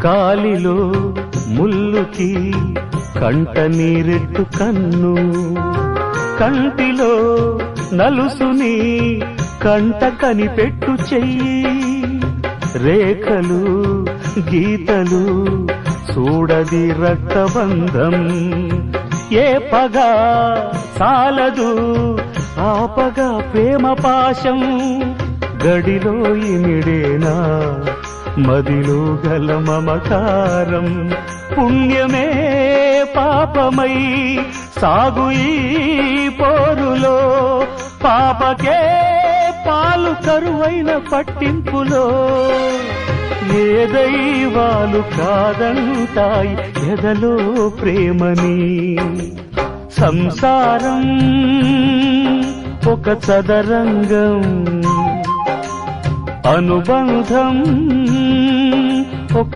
కాలిలో ముల్లుకి కంట నీరెట్టు కన్ను, కంటిలో నలుసుని కంట కనిపెట్టు చెయ్యి, రేఖలు గీతలు చూడది రక్తబంధం, ఏ పగా సాలదు ఆపగా ప్రేమ పాశం, గడిలో ఇమిడేనా మదిలో గల మమకారం, పుణ్యమే పాపమై సాగు ఈ పోరులో, పాపకే పాలు కరువైన పట్టింపులో, ఏ దైవాలు కాదంటాయి ఎదలో ప్రేమని, సంసారం ఒక చదరంగం, అనుబంధం